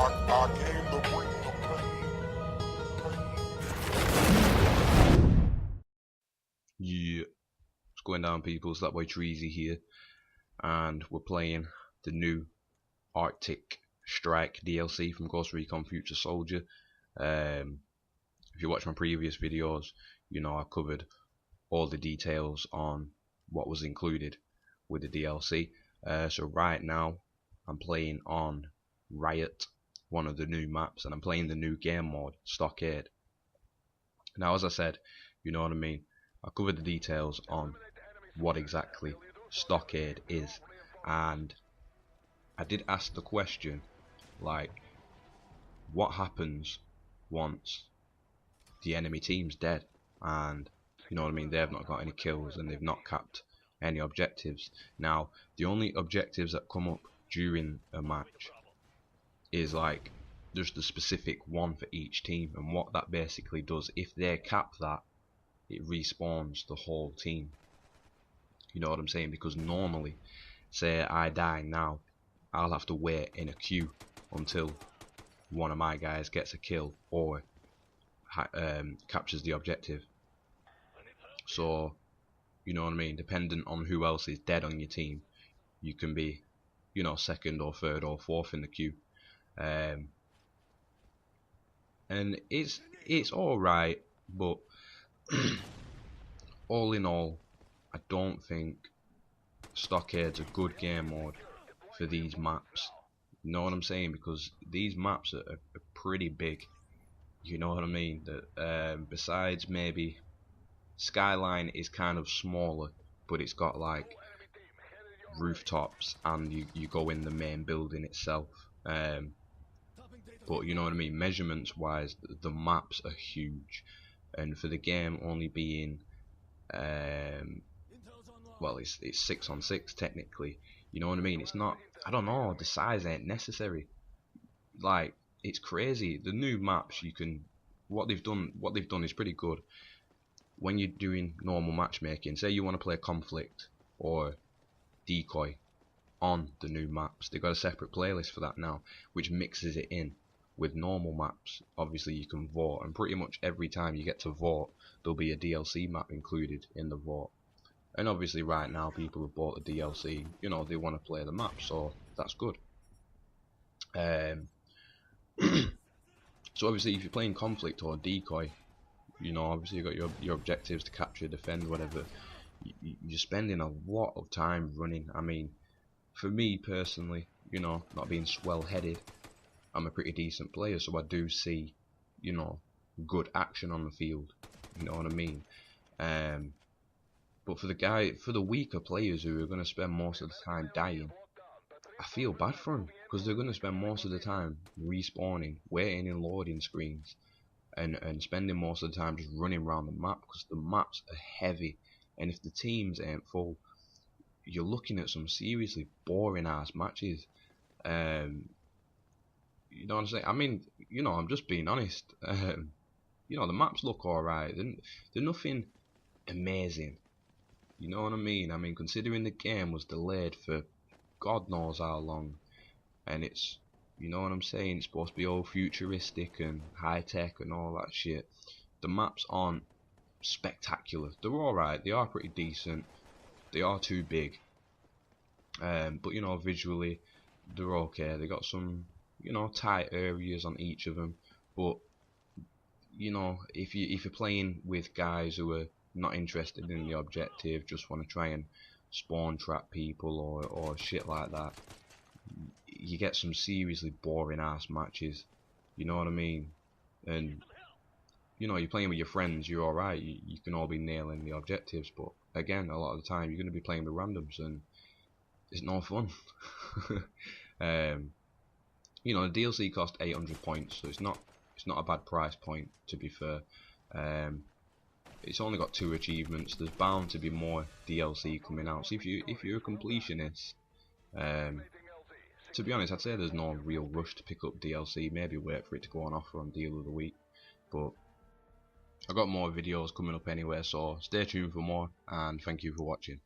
I came to bring the pain. Yeah, what's going down, people? It's that boy Treezy here, and we're playing the new Arctic Strike DLC from Ghost Recon Future Soldier. If you watch my previous videos, you know I covered all the details on what was included with the DLC. So right now I'm playing on Riot, one of the new maps, and I'm playing the new game mode, Stockade. Now, as I said, you know what I mean, I covered the details on what exactly Stockade is, and I did ask the question, like, what happens once the enemy team's dead, and you know what I mean, they have not got any kills and they've not capped any objectives. Now, the only objectives that come up during a match is like just the specific one for each team, and what that basically does, if they cap that, it respawns the whole team. You know what I'm saying? Because normally, say I die now, I'll have to wait in a queue until one of my guys gets a kill or captures the objective. So, you know what I mean, dependent on who else is dead on your team, you can be, you know, second or third or fourth in the queue. And it's alright, but all in all, I don't think Stockade's a good game mode for these maps. You know what I'm saying? Because these maps are pretty big. You know what I mean? That besides maybe Skyline is kind of smaller, but it's got like rooftops, and you go in the main building itself. But you know what I mean, measurements wise, the maps are huge, and for the game only being well, it's 6-on-6 technically. You know what I mean? It's not, I don't know, the size ain't necessary. Like, it's crazy. The new maps, you can, what they've done is pretty good. When you're doing normal matchmaking, say you want to play Conflict or Decoy on the new maps, they've got a separate playlist for that now, which mixes it in with normal maps. Obviously you can vote, and pretty much every time you get to vote, there'll be a DLC map included in the vote. And obviously right now people have bought the DLC, you know, they want to play the map, so that's good. So obviously if you're playing Conflict or Decoy, you know, obviously you've got your objectives to capture, defend, whatever. You're spending a lot of time running. I mean, for me personally, you know, not being swell-headed, I'm a pretty decent player, so I do see, you know, good action on the field. You know what I mean? But for the weaker players who are going to spend most of the time dying, I feel bad for them, because they're going to spend most of the time respawning, waiting in loading screens, and spending most of the time just running around the map, because the maps are heavy, and if the teams ain't full, you're looking at some seriously boring ass matches. You know what I'm saying? I mean, you know, I'm just being honest. You know, the maps look alright. They're nothing amazing. You know what I mean? I mean, considering the game was delayed for God knows how long, and it's, you know what I'm saying, it's supposed to be all futuristic and high tech and all that shit. The maps aren't spectacular. They're alright. They are pretty decent. They are too big. But you know, visually, they're okay. They got some, you know, tight areas on each of them. But you know, if you're playing with guys who are not interested in the objective, just want to try and spawn trap people or shit like that, you get some seriously boring ass matches. You know what I mean? And you know, you're playing with your friends, you're alright, you can all be nailing the objectives, but again, a lot of the time you're going to be playing with randoms and it's no fun. You know, the DLC cost 800 points, so it's not a bad price point, to be fair. It's only got 2 achievements. There's bound to be more DLC coming out. So if you're a completionist, to be honest, I'd say there's no real rush to pick up DLC. Maybe wait for it to go on offer on Deal of the Week. But I've got more videos coming up anyway, so stay tuned for more, and thank you for watching.